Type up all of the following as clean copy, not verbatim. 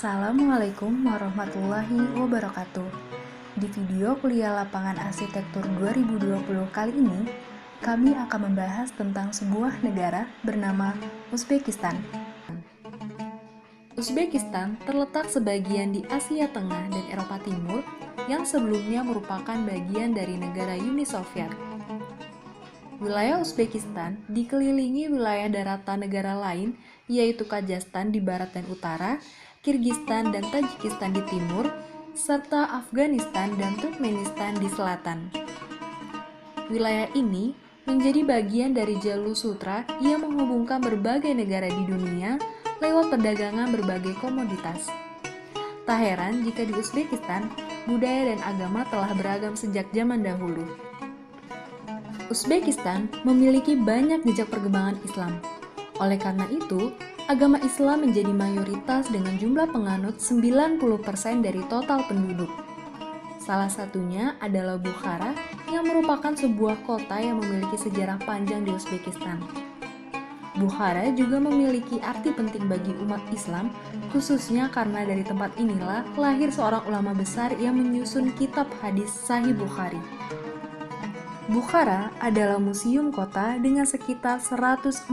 Assalamualaikum warahmatullahi wabarakatuh. Di video kuliah lapangan arsitektur 2020 kali ini, kami akan membahas tentang sebuah negara bernama Uzbekistan. Uzbekistan terletak sebagian di Asia Tengah dan Eropa Timur yang sebelumnya merupakan bagian dari negara Uni Soviet. Wilayah Uzbekistan dikelilingi wilayah daratan negara lain, yaitu Kazakhstan di barat dan utara, Kirgistan dan Tajikistan di timur, serta Afghanistan dan Turkmenistan di selatan. Wilayah ini menjadi bagian dari jalur sutra yang menghubungkan berbagai negara di dunia lewat perdagangan berbagai komoditas. Tak heran jika di Uzbekistan, budaya dan agama telah beragam sejak zaman dahulu. Uzbekistan memiliki banyak jejak perkembangan Islam. Oleh karena itu, agama Islam menjadi mayoritas dengan jumlah penganut 90% dari total penduduk. Salah satunya adalah Bukhara yang merupakan sebuah kota yang memiliki sejarah panjang di Uzbekistan. Bukhara juga memiliki arti penting bagi umat Islam, khususnya karena dari tempat inilah lahir seorang ulama besar yang menyusun kitab hadis Sahih Bukhari. Bukhara adalah museum kota dengan sekitar 140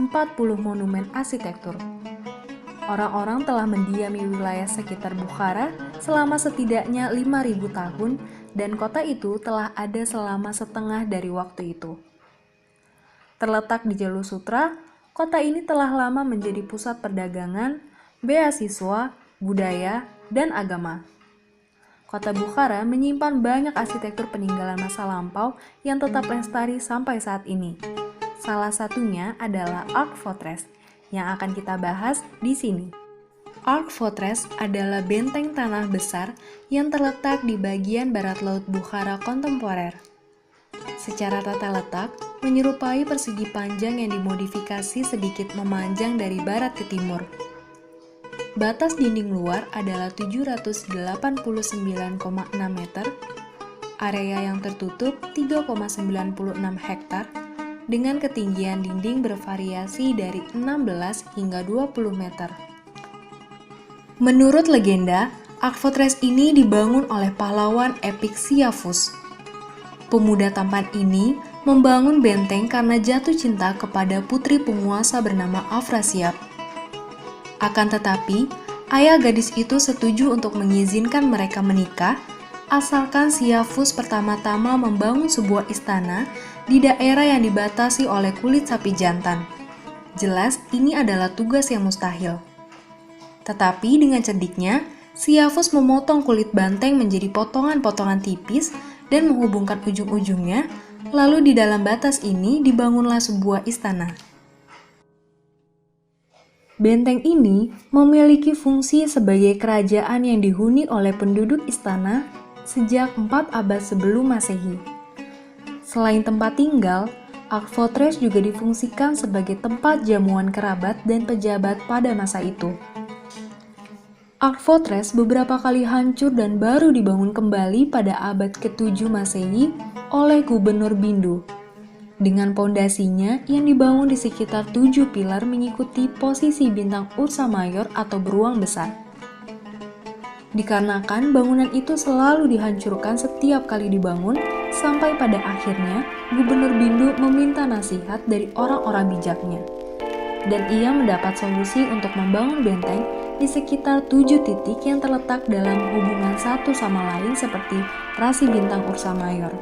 monumen arsitektur. Orang-orang telah mendiami wilayah sekitar Bukhara selama setidaknya 5.000 tahun dan kota itu telah ada selama setengah dari waktu itu. Terletak di jalur sutra, kota ini telah lama menjadi pusat perdagangan, beasiswa, budaya, dan agama. Kota Bukhara menyimpan banyak arsitektur peninggalan masa lampau yang tetap lestari sampai saat ini. Salah satunya adalah Ark Fortress yang akan kita bahas di sini. Ark Fortress adalah benteng tanah besar yang terletak di bagian barat laut Bukhara kontemporer. Secara tata letak, menyerupai persegi panjang yang dimodifikasi sedikit memanjang dari barat ke timur. Batas dinding luar adalah 789,6 meter, area yang tertutup 3,96 hektar, dengan ketinggian dinding bervariasi dari 16 hingga 20 meter. Menurut legenda, Ark Fortress ini dibangun oleh pahlawan epik Siafus. Pemuda tampan ini membangun benteng karena jatuh cinta kepada putri penguasa bernama Afrasiab. Akan tetapi, ayah gadis itu setuju untuk mengizinkan mereka menikah, asalkan Siafus pertama-tama membangun sebuah istana di daerah yang dibatasi oleh kulit sapi jantan. Jelas, ini adalah tugas yang mustahil. Tetapi dengan cerdiknya, Siafus memotong kulit banteng menjadi potongan-potongan tipis dan menghubungkan ujung-ujungnya, lalu di dalam batas ini dibangunlah sebuah istana. Benteng ini memiliki fungsi sebagai kerajaan yang dihuni oleh penduduk istana sejak 4 abad sebelum Masehi. Selain tempat tinggal, Ark Fortress juga difungsikan sebagai tempat jamuan kerabat dan pejabat pada masa itu. Ark Fortress beberapa kali hancur dan baru dibangun kembali pada abad ke-7 Masehi oleh Gubernur Bindu, dengan pondasinya yang dibangun di sekitar 7 pilar mengikuti posisi bintang Ursa Mayor atau beruang besar. Dikarenakan bangunan itu selalu dihancurkan setiap kali dibangun, sampai pada akhirnya Gubernur Bindu meminta nasihat dari orang-orang bijaknya. Dan ia mendapat solusi untuk membangun benteng di sekitar 7 titik yang terletak dalam hubungan satu sama lain seperti rasi bintang Ursa Mayor.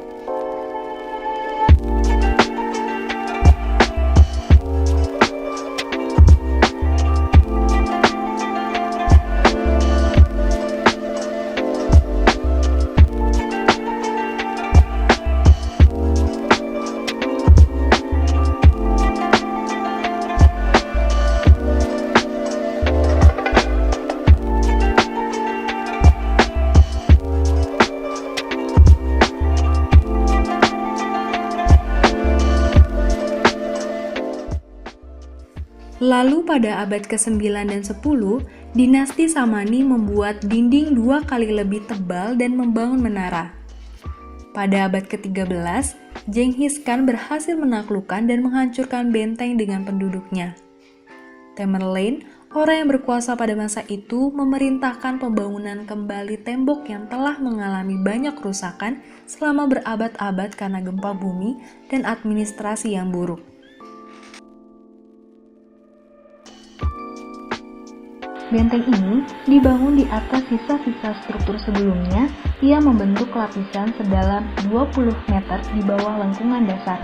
Lalu pada abad ke-9 dan 10, dinasti Samani membuat dinding 2 kali lebih tebal dan membangun menara. Pada abad ke-13, Genghis Khan berhasil menaklukkan dan menghancurkan benteng dengan penduduknya. Tamerlane, Orang yang berkuasa pada masa itu memerintahkan pembangunan kembali tembok yang telah mengalami banyak kerusakan selama berabad-abad karena gempa bumi dan administrasi yang buruk. Benteng ini dibangun di atas sisa-sisa struktur sebelumnya yang membentuk lapisan sedalam 20 meter di bawah lengkungan dasar.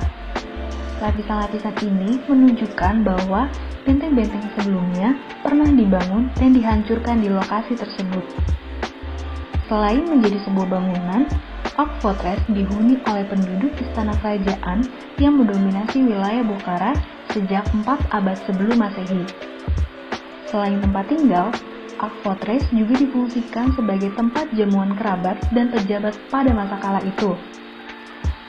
Lapisan-lapisan ini menunjukkan bahwa benteng-benteng sebelumnya pernah dibangun dan dihancurkan di lokasi tersebut. Selain menjadi sebuah bangunan, Oak Fortress dihuni oleh penduduk istana kerajaan yang mendominasi wilayah Bukhara sejak 4 abad sebelum Masehi. Selain tempat tinggal, Oak Fortress juga difungsikan sebagai tempat jamuan kerabat dan pejabat pada masa kala itu.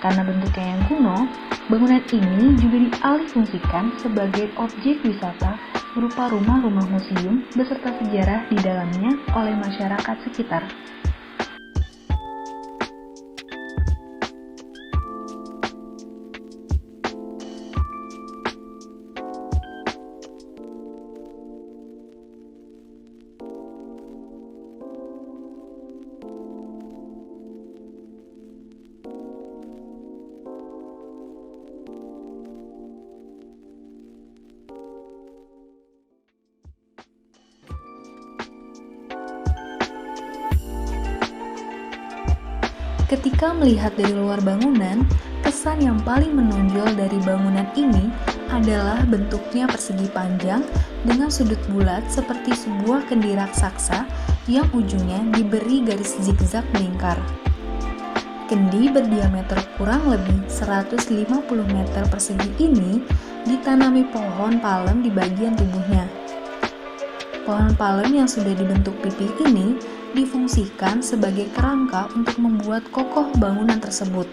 Karena bentuknya yang kuno, bangunan ini juga dialihfungsikan sebagai objek wisata berupa rumah-rumah museum beserta sejarah di dalamnya oleh masyarakat sekitar. Ketika melihat dari luar bangunan, kesan yang paling menonjol dari bangunan ini adalah bentuknya persegi panjang dengan sudut bulat seperti sebuah kendi raksasa yang ujungnya diberi garis zigzag melingkar. Kendi berdiameter kurang lebih 150 meter persegi ini ditanami pohon palem di bagian tubuhnya. Pohon palem yang sudah dibentuk pipih ini difungsikan sebagai kerangka untuk membuat kokoh bangunan tersebut.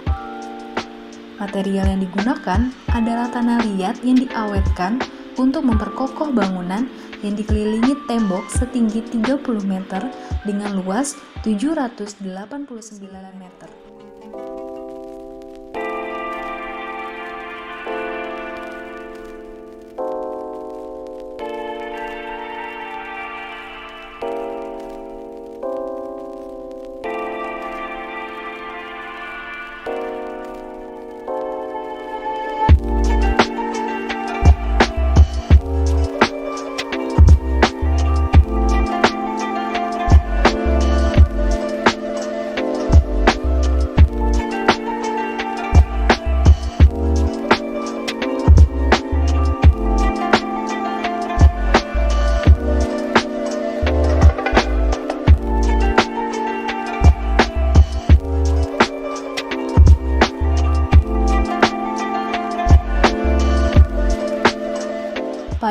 Material yang digunakan adalah tanah liat yang diawetkan untuk memperkokoh bangunan yang dikelilingi tembok setinggi 30 meter dengan luas 789 meter.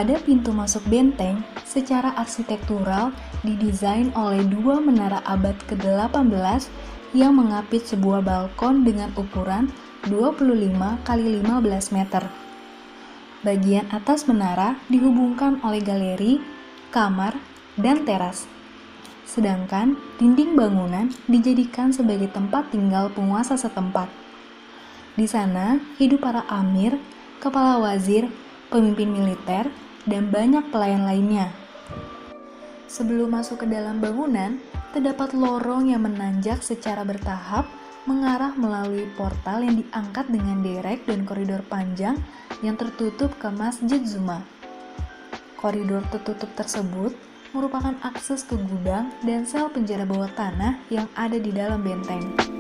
Pada pintu masuk benteng, secara arsitektural didesain oleh dua menara abad ke-18 yang mengapit sebuah balkon dengan ukuran 25 x 15 meter. Bagian atas menara dihubungkan oleh galeri, kamar, dan teras. Sedangkan dinding bangunan dijadikan sebagai tempat tinggal penguasa setempat. Di sana hidup para amir, kepala wazir, pemimpin militer, dan banyak pelayan lainnya. Sebelum masuk ke dalam bangunan, terdapat lorong yang menanjak secara bertahap mengarah melalui portal yang diangkat dengan derek dan koridor panjang yang tertutup ke Masjid Zuma. Koridor tertutup tersebut merupakan akses ke gudang dan sel penjara bawah tanah yang ada di dalam benteng.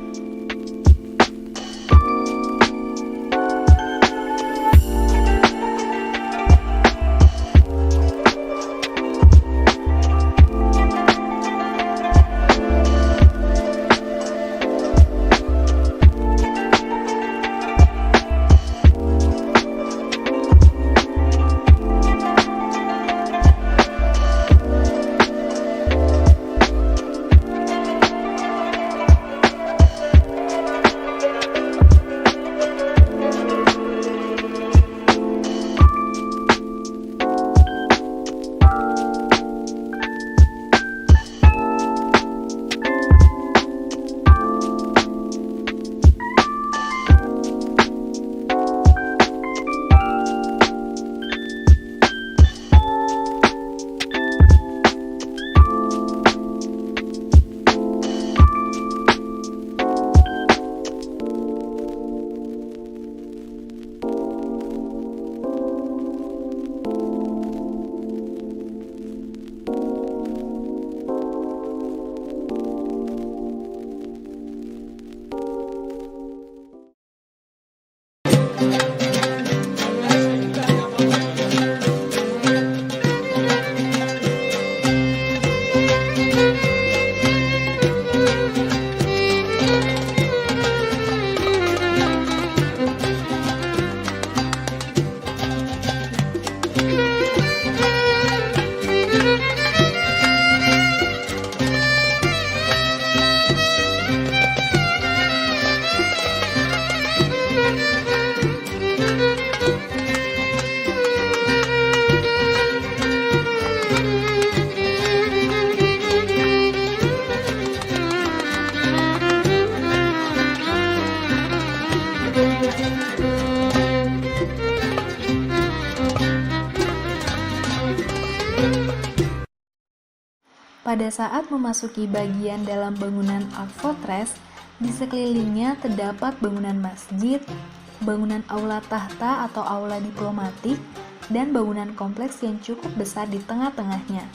Pada saat memasuki bagian dalam bangunan Art Fortress, di sekelilingnya terdapat bangunan masjid, bangunan aula tahta atau aula diplomatik, dan bangunan kompleks yang cukup besar di tengah-tengahnya.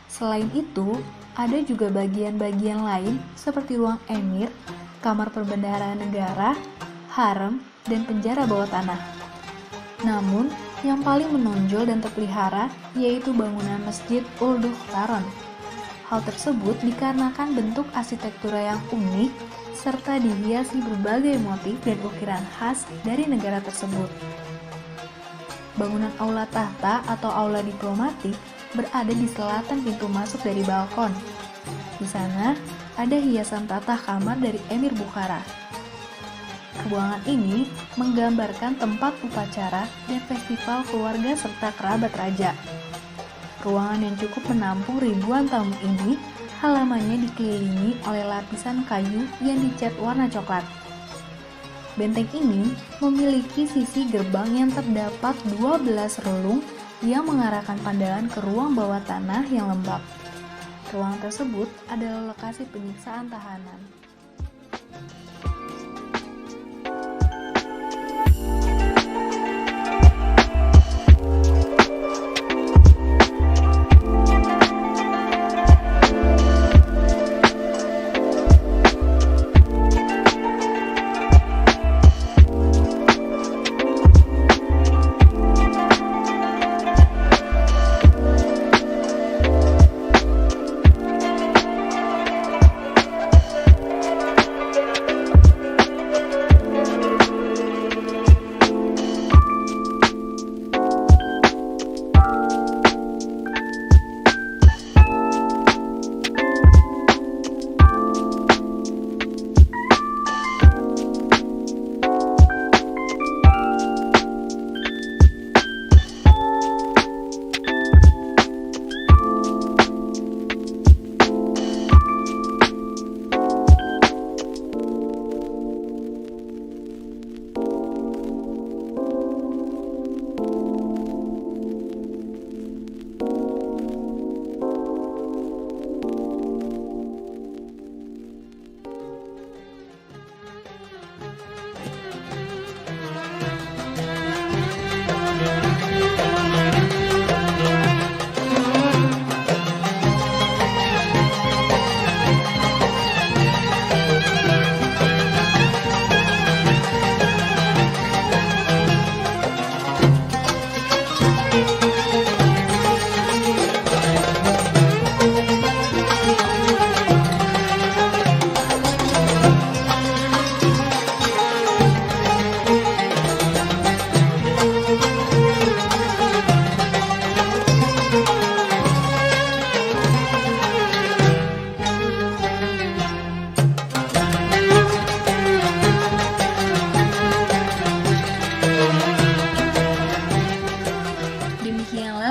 Selain itu, ada juga bagian-bagian lain seperti ruang emir, kamar perbendaharaan negara, harem, dan penjara bawah tanah. Namun, yang paling menonjol dan terpelihara yaitu bangunan Masjid Ul-Dukhtaron. Hal tersebut dikarenakan bentuk arsitektura yang unik serta dihiasi berbagai motif dan ukiran khas dari negara tersebut. Bangunan aula tahta atau aula diplomatik berada di selatan pintu masuk dari balkon. Di sana ada hiasan tatah kamar dari Emir Bukhara. Ruangan ini menggambarkan tempat upacara dan festival keluarga serta kerabat raja. Ruangan yang cukup menampung ribuan tamu ini, halamannya dikelilingi oleh lapisan kayu yang dicat warna coklat. Benteng ini memiliki sisi gerbang yang terdapat 12 relung yang mengarahkan pandangan ke ruang bawah tanah yang lembab. Ruang tersebut adalah lokasi penyiksaan tahanan.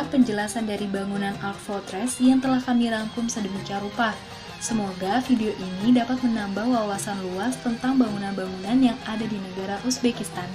Penjelasan dari bangunan Art Fortress yang telah kami rangkum sedemikian rupa. Semoga video ini dapat menambah wawasan luas tentang bangunan-bangunan yang ada di negara Uzbekistan.